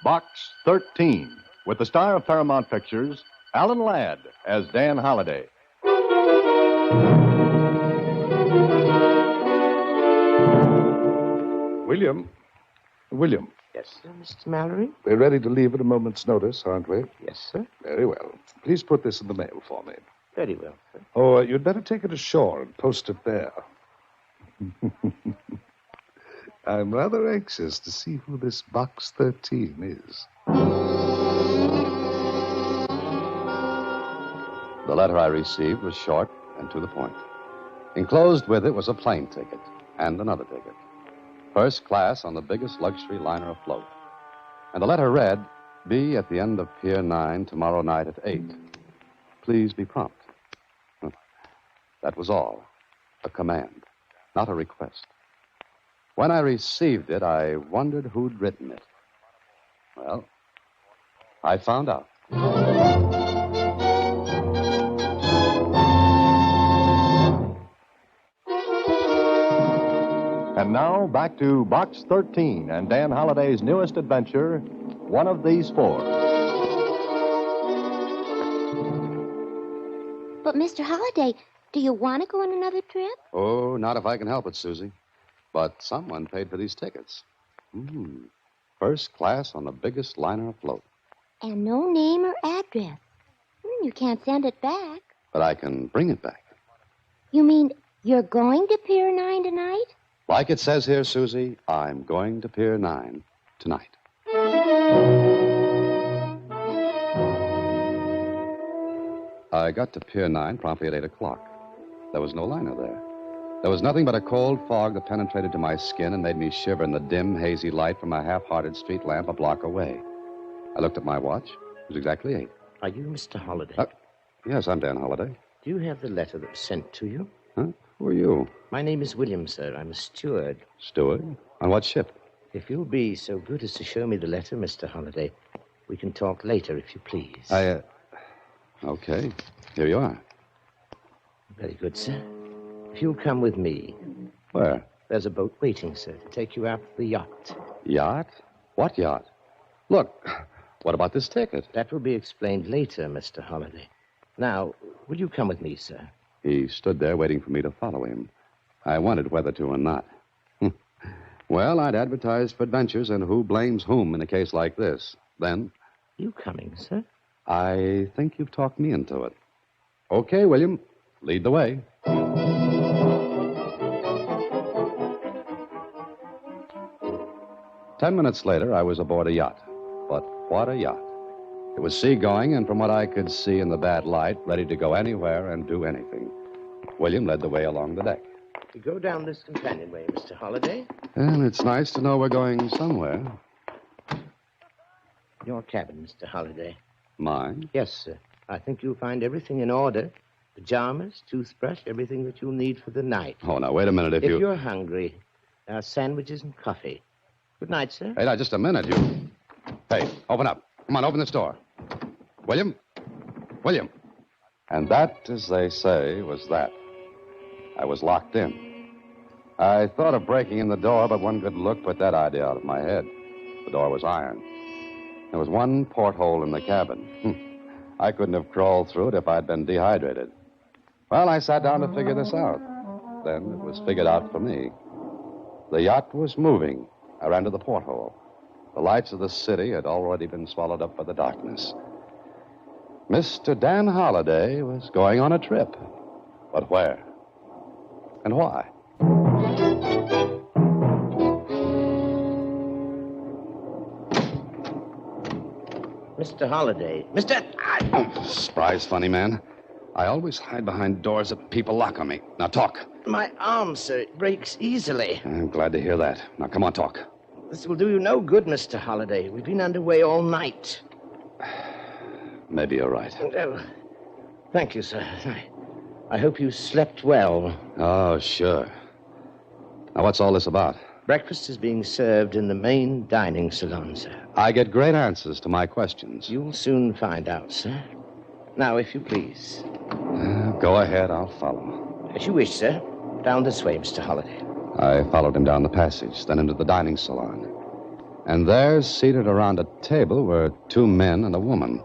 Box 13, with the star of Paramount Pictures, Alan Ladd, as Dan Holliday. William. Yes, sir, Mr. Mallory? We're ready to leave at a moment's notice, aren't we? Yes, sir. Very well. Please put this in the mail for me. Very well, sir. Oh, you'd better take it ashore and post it there. I'm rather anxious to see who this Box 13 is. The letter I received was short and to the point. Enclosed with it was a plane ticket and another ticket. First class on the biggest luxury liner afloat. And the letter read, "Be at the end of Pier 9 tomorrow night at 8. Please be prompt." That was all. A command, not a request. When I received it, I wondered who'd written it. Well, I found out. And now, back to Box 13 and Dan Holliday's newest adventure, One of These Four. But, Mr. Holliday, do you want to go on another trip? Oh, not if I can help it, Susie. But someone paid for these tickets. First class on the biggest liner afloat. And no name or address. You can't send it back. But I can bring it back. You mean you're going to Pier 9 tonight? Like it says here, Susie, I'm going to Pier 9 tonight. I got to Pier 9 promptly at 8 o'clock. There was no liner there. There was nothing but a cold fog that penetrated to my skin and made me shiver in the dim, hazy light from a half-hearted street lamp a block away. I looked at my watch. It was exactly 8. Are you Mr. Holliday? Yes, I'm Dan Holliday. Do you have the letter that was sent to you? Huh? Who are you? My name is William, sir. I'm a steward. Steward? On what ship? If you'll be so good as to show me the letter, Mr. Holliday, we can talk later, if you please. Okay. Here you are. Very good, sir. If you'll come with me. Where? There's a boat waiting, sir, to take you out to the yacht. Yacht? What yacht? Look, what about this ticket? That will be explained later, Mr. Holliday. Now, will you come with me, sir? He stood there waiting for me to follow him. I wondered whether to or not. Well, I'd advertised for adventures, and who blames whom in a case like this? Then... You coming, sir? I think you've talked me into it. Okay, William, lead the way. 10 minutes later, I was aboard a yacht. But what a yacht. It was seagoing, and from what I could see in the bad light, ready to go anywhere and do anything. William led the way along the deck. We go down this companionway, Mr. Holliday. And it's nice to know we're going somewhere. Your cabin, Mr. Holliday. Mine? Yes, sir. I think you'll find everything in order. Pajamas, toothbrush, everything that you'll need for the night. Oh, now, wait a minute. If you're hungry, there are sandwiches and coffee. Good night, sir. Hey, now, just a minute. Hey, open up. Come on, open this door. William? William? And that, as they say, was that. I was locked in. I thought of breaking in the door, but one good look put that idea out of my head. The door was iron. There was one porthole in the cabin. I couldn't have crawled through it if I'd been dehydrated. Well, I sat down to figure this out. Then it was figured out for me. The yacht was moving. I ran to the porthole. The lights of the city had already been swallowed up by the darkness. Mr. Dan Holliday was going on a trip. But where? And why? Mr. Holliday. Surprise, funny man. I always hide behind doors that people lock on me. Now, talk. My arm, sir. It breaks easily. I'm glad to hear that. Now, come on, talk. This will do you no good, Mr. Holliday. We've been underway all night. Maybe you're right. Oh, thank you, sir. I hope you slept well. Oh, sure. Now, what's all this about? Breakfast is being served in the main dining salon, sir. I get great answers to my questions. You'll soon find out, sir. Now, if you please. Go ahead, I'll follow. As you wish, sir. Down this way, Mr. Holliday. I followed him down the passage, then into the dining salon. And there, seated around a table, were two men and a woman.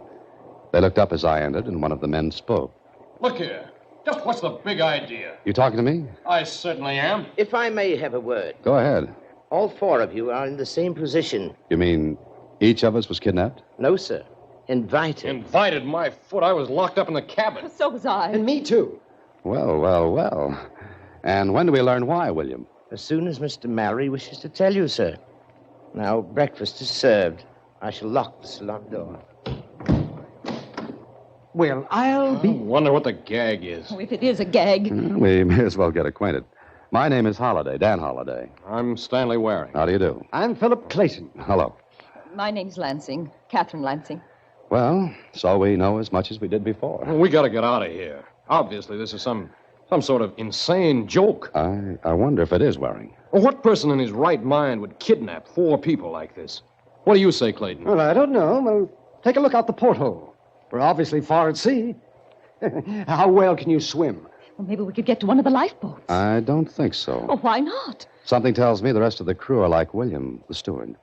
They looked up as I entered, and one of the men spoke. Look here. Just what's the big idea? You talking to me? I certainly am. If I may have a word. Go ahead. All four of you are in the same position. You mean each of us was kidnapped? No, sir. Invited. Invited my foot. I was locked up in the cabin. So was I. And me, too. Well. And when do we learn why, William? As soon as Mr. Mallory wishes to tell you, sir. Now, breakfast is served. I shall lock the salon door. Well, I'll I be... wonder what the gag is. Oh, if it is a gag. We may as well get acquainted. My name is Holliday, Dan Holliday. I'm Stanley Waring. How do you do? I'm Philip Clayton. Hello. My name's Lansing. Catherine Lansing. Well, so we know as much as we did before. We got to get out of here. Obviously, this is some sort of insane joke. I wonder if it is Waring. Well, what person in his right mind would kidnap four people like this? What do you say, Clayton? Well, I don't know. Well, take a look out the porthole. We're obviously far at sea. How well can you swim? Well, maybe we could get to one of the lifeboats. I don't think so. Oh, why not? Something tells me the rest of the crew are like William, the steward.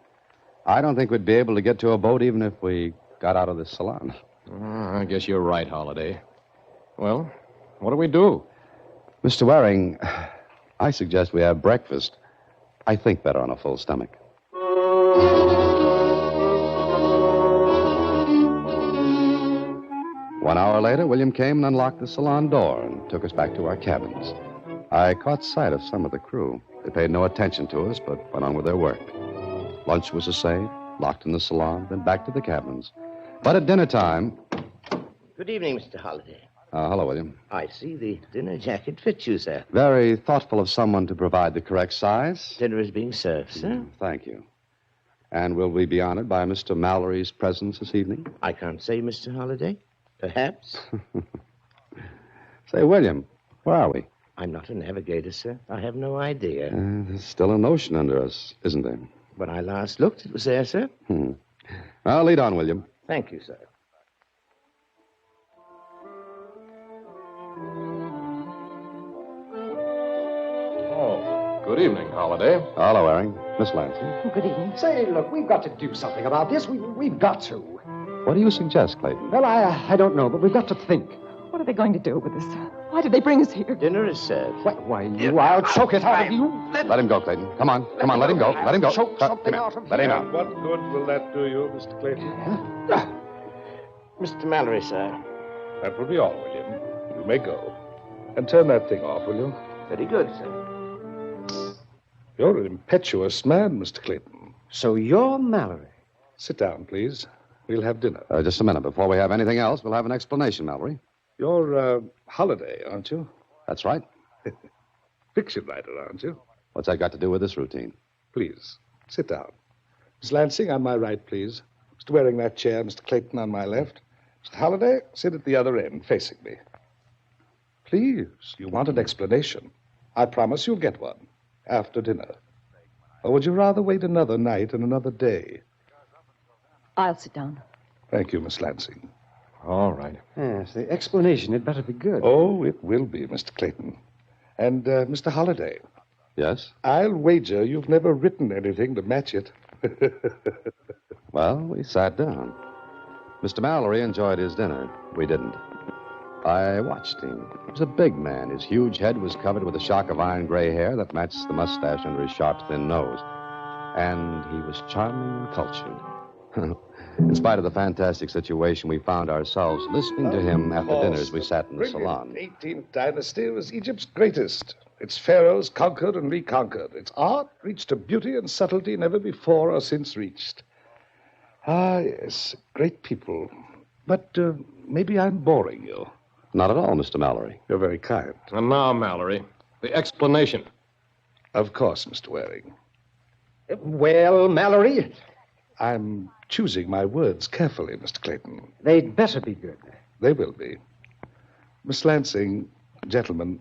I don't think we'd be able to get to a boat even if we got out of this salon. I guess you're right, Holliday. Well, what do we do? Mr. Waring, I suggest we have breakfast. I think better on a full stomach. 1 hour later, William came and unlocked the salon door and took us back to our cabins. I caught sight of some of the crew. They paid no attention to us, but went on with their work. Lunch was essayed, locked in the salon, then back to the cabins. But at dinner time... Good evening, Mr. Holliday. Hello, William. I see the dinner jacket fits you, sir. Very thoughtful of someone to provide the correct size. Dinner is being served, sir. Thank you. And will we be honored by Mr. Mallory's presence this evening? I can't say, Mr. Holliday. Perhaps. Say, William, where are we? I'm not a navigator, sir. I have no idea. There's still an ocean under us, isn't there? When I last looked, it was there, sir. Well, lead on, William. Thank you, sir. Oh, good evening, Holliday. Hello, Waring. Miss Lansing. Oh, good evening. Say, look, we've got to do something about this. We've got to. What do you suggest, Clayton? Well, I don't know, but we've got to think. What are they going to do with us? Why did they bring us here? Dinner is served. Why, I'll choke it out of you. Let him go, Clayton. Come on, let him go. Let him go. Choke Come something here. out of Let him you. out. What good will that do you, Mr. Clayton? Mr. Mallory, sir. That will be all, William. You may go. And turn that thing off, will you? Very good, sir. You're an impetuous man, Mr. Clayton. So you're Mallory. Sit down, please. We'll have dinner. Just a minute. Before we have anything else, we'll have an explanation, Mallory. You're Holliday, aren't you? That's right. Fiction writer, aren't you? What's that got to do with this routine? Please, sit down. Miss Lansing, on my right, please. Mr. Waring, that chair. Mr. Clayton on my left. Mr. Holliday, sit at the other end, facing me. Please, you want an explanation. I promise you'll get one. After dinner. Or would you rather wait another night and another day? I'll sit down. Thank you, Miss Lansing. All right. Yes, the explanation had better be good. Oh, it will be, Mr. Clayton. And, Mr. Holliday, Yes? I'll wager you've never written anything to match it. Well, we sat down. Mr. Mallory enjoyed his dinner. We didn't. I watched him. He was a big man. His huge head was covered with a shock of iron gray hair that matched the mustache under his sharp, thin nose. And he was charming and cultured. In spite of the fantastic situation, we found ourselves listening to him after dinner as we sat in the salon. 18th dynasty was Egypt's greatest. Its pharaohs conquered and reconquered. Its art reached a beauty and subtlety never before or since reached. Ah, yes, great people. But maybe I'm boring you. Not at all, Mr. Mallory. You're very kind. And now, Mallory, the explanation. Of course, Mr. Waring. Well, Mallory, I'm choosing my words carefully, Mr. Clayton. they'd better be good. They will be. Miss Lansing, gentlemen,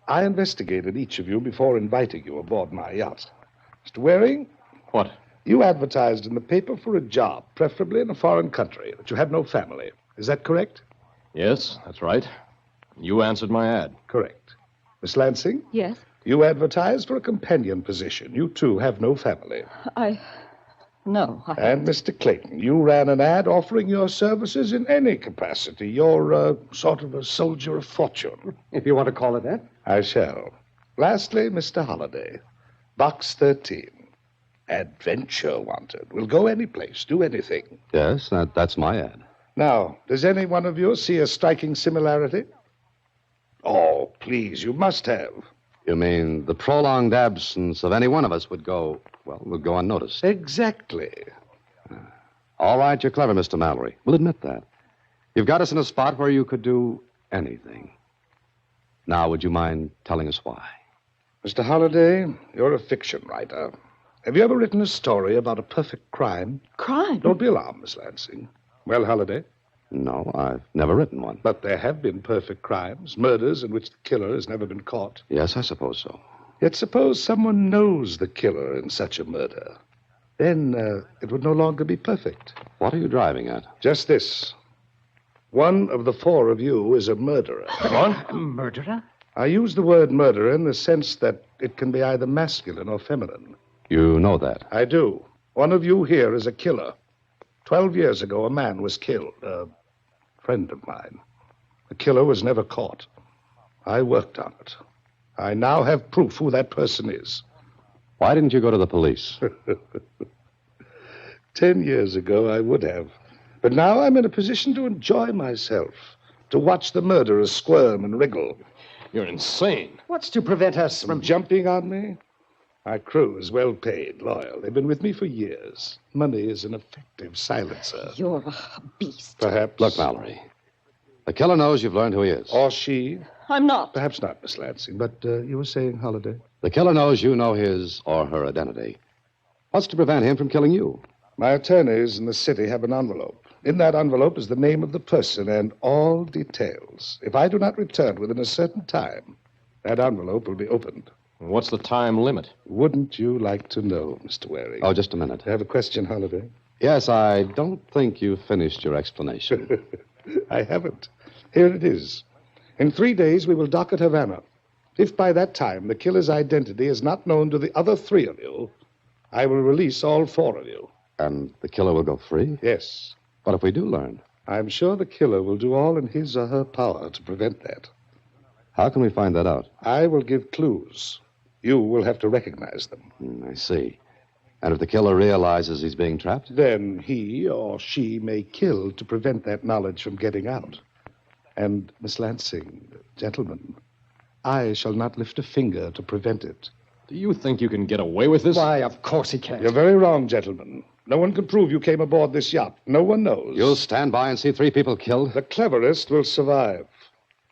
I investigated each of you before inviting you aboard my yacht. Mr. Waring, What? you advertised in the paper for a job, preferably in a foreign country, that you had no family. Is that correct? Yes, that's right. You answered my ad. Correct. Miss Lansing, Yes? you advertised for a companion position. You, too, have no family. No, I... And Mr. Clayton, you ran an ad offering your services in any capacity. You're sort of a soldier of fortune. If you want to call it that. I shall. Lastly, Mr. Holliday, Box 13. Adventure wanted. We'll go any place, do anything. Yes, that's my ad. Now, does any one of you see a striking similarity? Oh, please, you must have. You mean the prolonged absence of any one of us would go unnoticed? Exactly. All right, you're clever, Mr. Mallory. We'll admit that. You've got us in a spot where you could do anything. Now, would you mind telling us why? Mr. Holliday, you're a fiction writer. Have you ever written a story about a perfect crime? Crime? Don't be alarmed, Miss Lansing. Well, Holliday? No, I've never written one. But there have been perfect crimes, murders in which the killer has never been caught. Yes, I suppose so. Yet suppose someone knows the killer in such a murder. Then it would no longer be perfect. What are you driving at? Just this. One of the four of you is a murderer. What? A murderer? I use the word murderer in the sense that it can be either masculine or feminine. You know that. I do. One of you here is a killer. 12 years ago, a man was killed. A friend of mine. The killer was never caught. I worked on it. I now have proof who that person is. Why didn't you go to the police? 10 years ago, I would have. But now I'm in a position to enjoy myself, to watch the murderers squirm and wriggle. You're insane. What's to prevent us From jumping on me? My crew is well paid, loyal. They've been with me for years. Money is an effective silencer. You're a beast. Perhaps. Look, Mallory. The killer knows you've learned who he is. Or she. I'm not. Perhaps not, Miss Lansing, but you were saying, Holliday? The killer knows you know his or her identity. What's to prevent him from killing you? My attorneys in the city have an envelope. In that envelope is the name of the person and all details. If I do not return within a certain time, that envelope will be opened. What's the time limit? Wouldn't you like to know, Mr. Waring? Oh, just a minute. I have a question, Holliday. Yes, I don't think you've finished your explanation. I haven't. Here it is. In 3 days, we will dock at Havana. If by that time the killer's identity is not known to the other 3 of you, I will release all 4 of you. And the killer will go free? Yes. What if we do learn? I'm sure the killer will do all in his or her power to prevent that. How can we find that out? I will give clues. You will have to recognize them. I see. And if the killer realizes he's being trapped? Then he or she may kill to prevent that knowledge from getting out. And, Miss Lansing, gentlemen, I shall not lift a finger to prevent it. Do you think you can get away with this? Why, of course he can't. You're very wrong, gentlemen. No one can prove you came aboard this yacht. No one knows. You'll stand by and see 3 people killed? The cleverest will survive.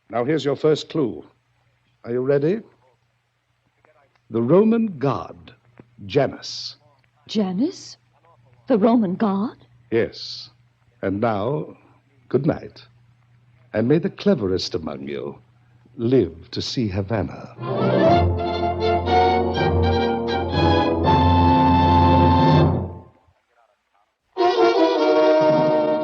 Now, here's your first clue. Are you ready? The Roman god, Janus. Janus? The Roman god? Yes. And now, good night. And may the cleverest among you live to see Havana.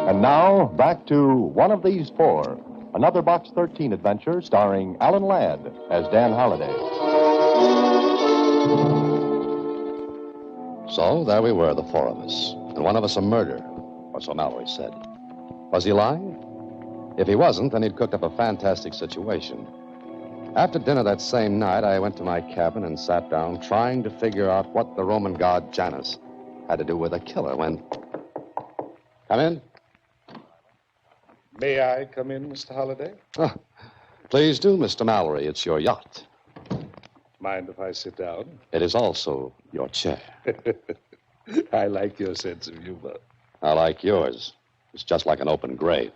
And now, back to One of These Four, another Box 13 adventure starring Alan Ladd as Dan Holliday. So there we were, the 4 of us. And one of us a murderer, or so Mallory said. Was he lying? If he wasn't, then he'd cooked up a fantastic situation. After dinner that same night, I went to my cabin and sat down trying to figure out what the Roman god Janus had to do with a killer when... Come in. May I come in, Mr. Holliday? Oh, please do, Mr. Mallory. It's your yacht. Mind if I sit down? It is also your chair. I like your sense of humor. I like yours. It's just like an open grave.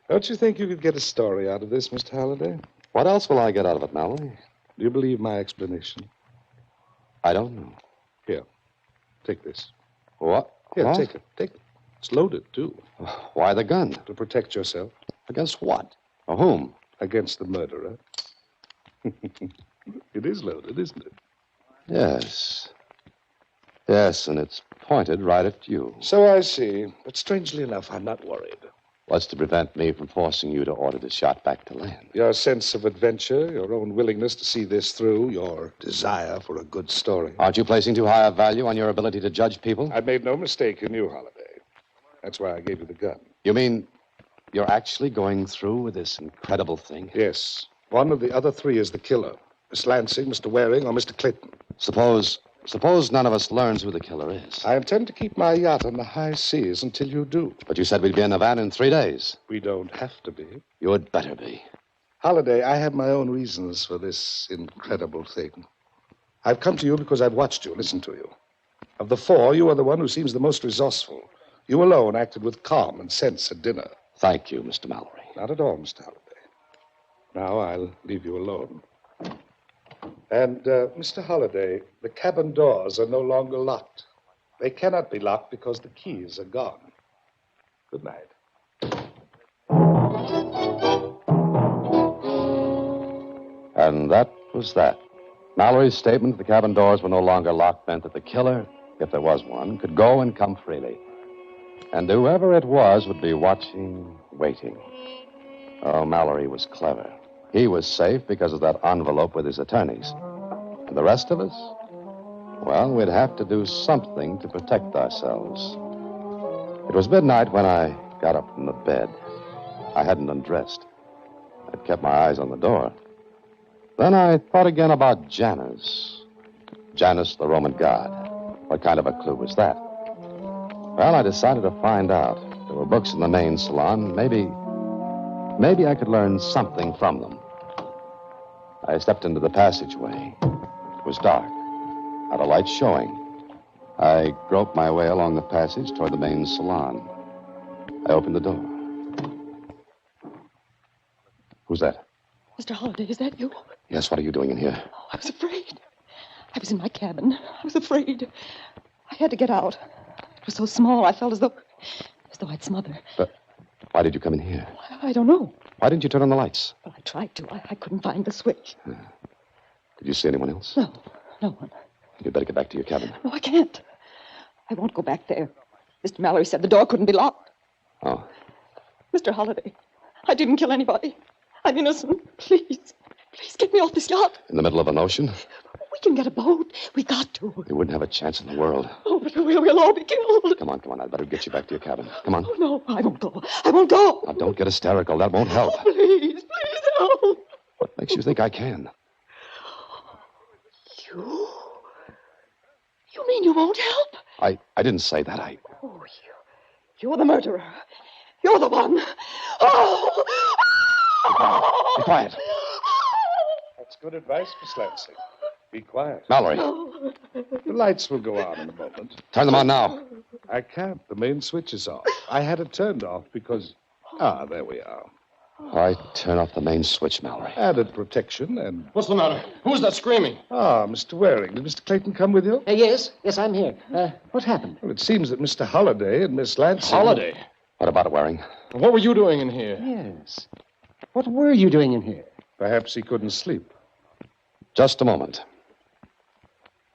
Don't you think you could get a story out of this, Mr. Holliday? What else will I get out of it, Mallory? Do you believe my explanation? I don't know. Here, take this. What? Here, What? take it. Take it. It's loaded, too. Why the gun? To protect yourself Against what? Or whom? against the murderer. It is loaded, isn't it? Yes. Yes, and it's pointed right at you. So I see. But strangely enough, I'm not worried. What's to prevent me from forcing you to order this yacht back to land? Your sense of adventure, your own willingness to see this through, your desire for a good story. Aren't you placing too high a value on your ability to judge people? I made no mistake in you, Holliday. That's why I gave you the gun. You mean you're actually going through with this incredible thing? Yes. One of the other three is the killer. Miss Lansing, Mr. Waring, or Mr. Clayton. Suppose none of us learns who the killer is. I intend to keep my yacht on the high seas until you do. But you said we'd be in Havana in 3 days. We don't have to be. You had better be. Holliday, I have my own reasons for this incredible thing. I've come to you because I've watched you, listened to you. Of the four, you are the one who seems the most resourceful. You alone acted with calm and sense at dinner. Thank you, Mr. Mallory. Not at all, Mr. Holliday. Now I'll leave you alone. And, Mr. Holliday, the cabin doors are no longer locked. They cannot be locked because the keys are gone. Good night. And that was that. Mallory's statement that the cabin doors were no longer locked meant that the killer, if there was one, could go and come freely. And whoever it was would be watching, waiting. Oh, Mallory was clever. He was safe because of that envelope with his attorneys. And the rest of us? Well, we'd have to do something to protect ourselves. It was midnight when I got up from the bed. I hadn't undressed. I'd kept my eyes on the door. Then I thought again about Janus. Janus, the Roman god. What kind of a clue was that? Well, I decided to find out. There were books in the main salon. Maybe I could learn something from them. I stepped into the passageway. It was dark. Not a light showing. I groped my way along the passage toward the main salon. I opened the door. Who's that? Mr. Holliday, is that you? Yes, what are you doing in here? Oh, I was afraid. I was in my cabin. I was afraid. I had to get out. It was so small, I felt as though I'd smother. But why did you come in here? I don't know. Why didn't you turn on the lights? Well, I tried to. I couldn't find the switch. Did you see anyone else? No one. You'd better get back to your cabin. No, I can't. I won't go back there. Mr. Mallory said the door couldn't be locked. Oh. Mr. Holliday, I didn't kill anybody. I'm innocent. Please get me off this yacht. In the middle of an ocean? We can get a boat. We got to. You wouldn't have a chance in the world. Oh, but we'll all be killed. Come on. I'd better get you back to your cabin. Come on. Oh, no, I won't go. I won't go. Now, don't get hysterical. That won't help. Oh, please help. What makes you think I can? You mean you won't help? I didn't say that. Oh, you're the murderer. You're the one. Oh! Be quiet. That's good advice, Miss Lansing. Be quiet. Mallory, The lights will go on in a moment. turn them on now. I can't. The main switch is off. I had it turned off because... Ah, there we are. I turn off the main switch, Mallory. Added protection and... What's the matter? Who's that screaming? Ah, Mr. Waring. Did Mr. Clayton come with you? Yes, I'm here. What happened? Well, it seems that Mr. Holliday and Miss Lansing... Holiday. What about it, Waring? What were you doing in here? Yes. What were you doing in here? Perhaps he couldn't sleep. Just a moment.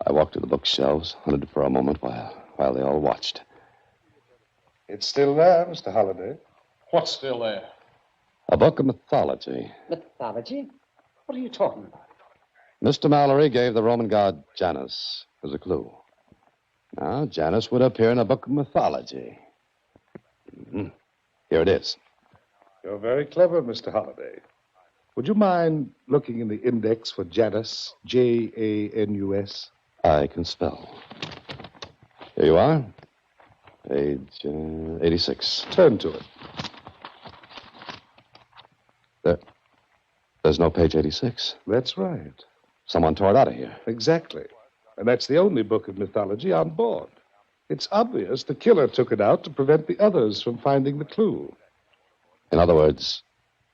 I walked to the bookshelves, hunted for a moment while they all watched. It's still there, Mr. Holliday. What's still there? A book of mythology. Mythology? What are you talking about? Mr. Mallory gave the Roman god Janus as a clue. Now, Janus would appear in a book of mythology. Here it is. You're very clever, Mr. Holliday. Would you mind looking in the index for Janus, Janus? I can spell. Here you are. Page 86. Turn to it. There's no page 86. That's right. Someone tore it out of here. Exactly. And that's the only book of mythology on board. It's obvious the killer took it out to prevent the others from finding the clue. In other words,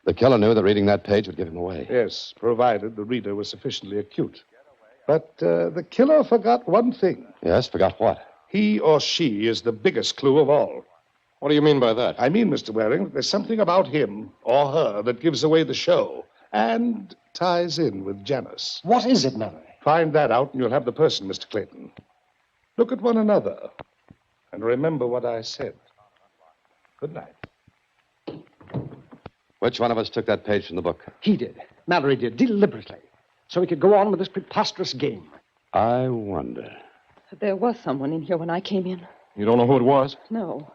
the killer knew that reading that page would give him away. Yes, provided the reader was sufficiently acute. But the killer forgot one thing. Yes, forgot what? He or she is the biggest clue of all. What do you mean by that? I mean, Mr. Waring, there's something about him or her that gives away the show and ties in with Janus. What is it, Mallory? Find that out and you'll have the person, Mr. Clayton. Look at one another and remember what I said. Good night. Which one of us took that page from the book? He did. Mallory did, deliberately. So he could go on with this preposterous game. I wonder. There was someone in here when I came in. You don't know who it was? No.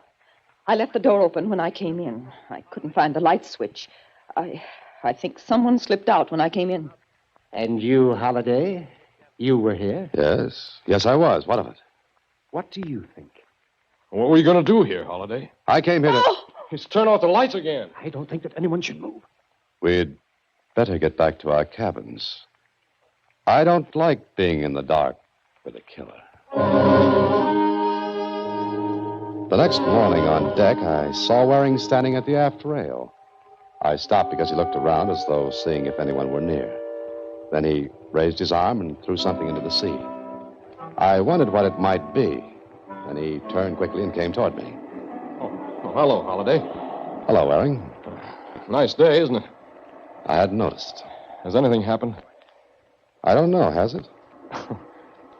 I left the door open when I came in. I couldn't find the light switch. I think someone slipped out when I came in. And you, Holliday, you were here? Yes. Yes, I was. What of it? What do you think? What were you going to do here, Holiday? I came here to... He's turned off the lights again. I don't think that anyone should move. We'd better get back to our cabins. I don't like being in the dark with a killer. The next morning on deck, I saw Waring standing at the aft rail. I stopped because he looked around as though seeing if anyone were near. Then he raised his arm and threw something into the sea. I wondered what it might be. Then he turned quickly and came toward me. Oh, hello, Holiday. Hello, Waring. Nice day, isn't it? I hadn't noticed. Has anything happened? I don't know, has it?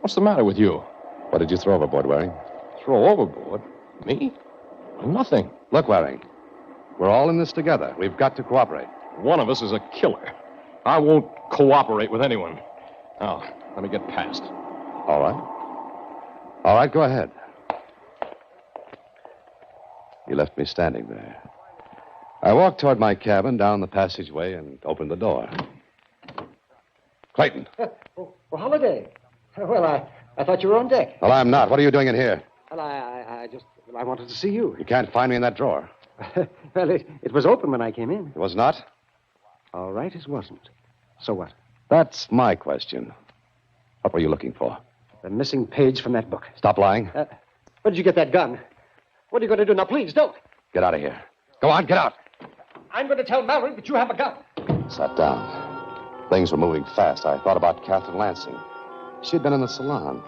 What's the matter with you? What did you throw overboard, Waring? Throw overboard? Me? Nothing. Look, Waring. We're all in this together. We've got to cooperate. One of us is a killer. I won't cooperate with anyone. Now, let me get past. All right. All right, go ahead. You left me standing there. I walked toward my cabin down the passageway and opened the door. Clayton. Oh, Holliday. Well, I thought you were on deck. Well, I'm not. What are you doing in here? Well, I wanted to see you. You can't find me in that drawer. Well, it was open when I came in. It was not? All right, it wasn't. So what? That's my question. What were you looking for? The missing page from that book. Stop lying. Where did you get that gun? What are you going to do now? Please, don't. Get out of here. Go on, get out. I'm going to tell Mallory that you have a gun. Sat down. Things were moving fast. I thought about Catherine Lansing. She'd been in the salon.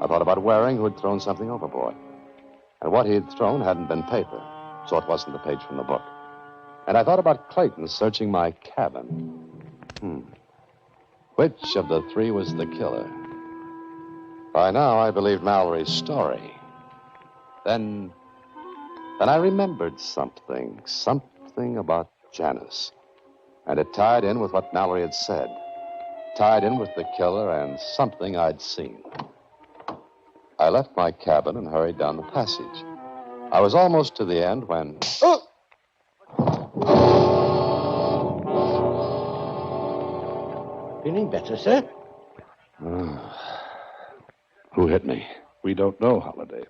I thought about Waring, who had thrown something overboard. And what he had thrown hadn't been paper, so it wasn't the page from the book. And I thought about Clayton searching my cabin. Which of the three was the killer? By now, I believed Mallory's story. Then I remembered something about Janice. And it tied in with what Mallory had said. Tied in with the killer and something I'd seen. I left my cabin and hurried down the passage. I was almost to the end when... Oh! Feeling better, sir? Who hit me? We don't know, Holiday.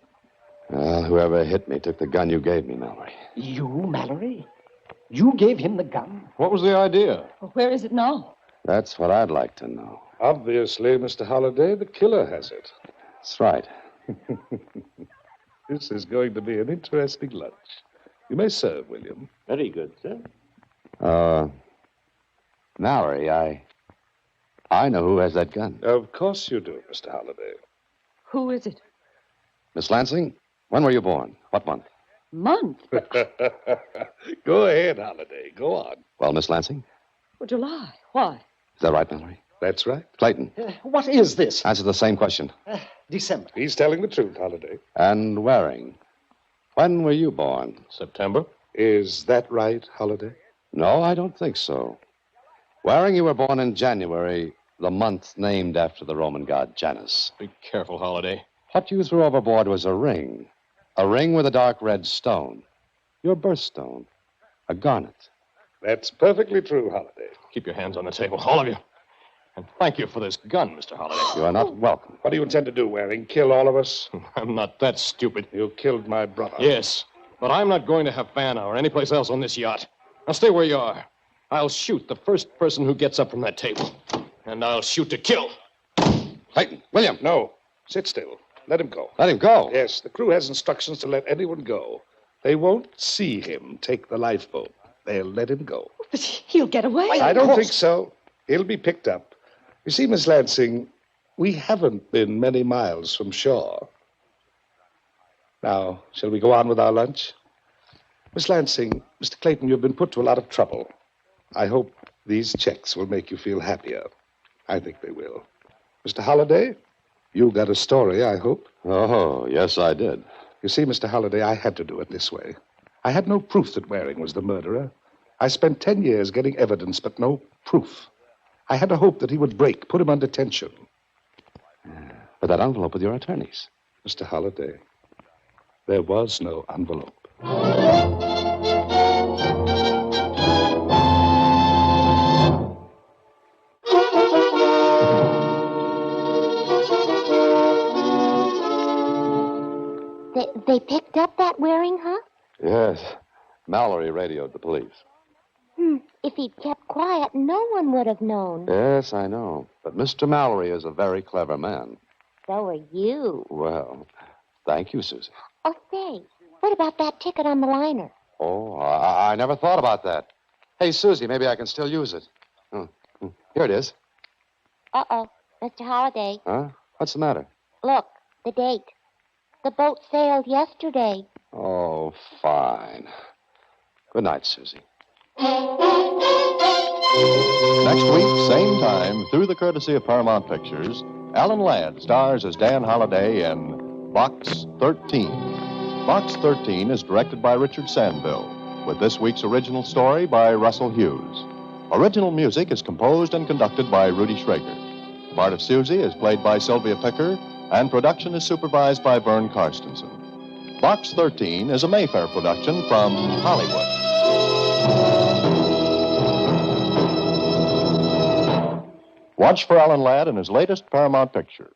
Well, whoever hit me took the gun you gave me, Mallory. You, Mallory? You gave him the gun? What was the idea? Well, where is it now? That's what I'd like to know. Obviously, Mr. Holiday, the killer has it. That's right. This is going to be an interesting lunch. You may serve, William. Very good, sir. Mallory, I know who has that gun. Of course you do, Mr. Holiday. Who is it? Miss Lansing, when were you born? What month? Month? Go ahead, Holiday. Go on. Well, Miss Lansing, Well, July. Why? is that right, Mallory? That's right. Clayton, What is this? answer the same question. December. He's telling the truth, Holiday. And Waring, when were you born? September? Is that right, Holiday? No, I don't think so. Waring, you were born in January, the month named after the Roman god Janus. Be careful, Holiday. What you threw overboard was a ring with a dark red stone. Your birthstone, a garnet. That's perfectly true, Holiday. Keep your hands on the table, all of you. And thank you for this gun, Mr. Holiday. You are not welcome. What do you intend to do, Waring? Kill all of us? I'm not that stupid. You killed my brother. Yes, but I'm not going to Havana or anyplace else on this yacht. Now stay where you are. I'll shoot the first person who gets up from that table. And I'll shoot to kill. Clayton, William. No. Sit still. Let him go. Let him go. Yes, the crew has instructions to let anyone go. They won't see him take the lifeboat. They'll let him go. But he'll get away. I don't think so. He'll be picked up. You see, Miss Lansing, we haven't been many miles from shore. Now, shall we go on with our lunch? Miss Lansing, Mr. Clayton, you've been put to a lot of trouble. I hope these checks will make you feel happier. I think they will. Mr. Holliday, you got a story, I hope. Oh, yes, I did. You see, Mr. Holliday, I had to do it this way. I had no proof that Waring was the murderer. I spent 10 years getting evidence, but no proof. I had a hope that he would break, put him under tension. But that envelope with your attorneys. Mr. Holliday, there was no envelope. They picked up that wearing, huh? Yes. Mallory radioed the police. If he'd kept quiet, no one would have known. Yes, I know. But Mr. Mallory is a very clever man. So are you. Well, thank you, Susie. Oh, say, what about that ticket on the liner? Oh, I never thought about that. Hey, Susie, maybe I can still use it. Here it is. Uh-oh, Mr. Holliday. Huh? What's the matter? Look, the date. The boat sailed yesterday. Oh, fine. Good night, Susie. Next week, same time, through the courtesy of Paramount Pictures, Alan Ladd stars as Dan Holliday in Box 13. Box 13 is directed by Richard Sandville, with this week's original story by Russell Hughes. Original music is composed and conducted by Rudy Schrager. The part of Susie is played by Sylvia Picker, and production is supervised by Vern Karstensen. Box 13 is a Mayfair production from Hollywood. Watch for Alan Ladd in his latest Paramount picture.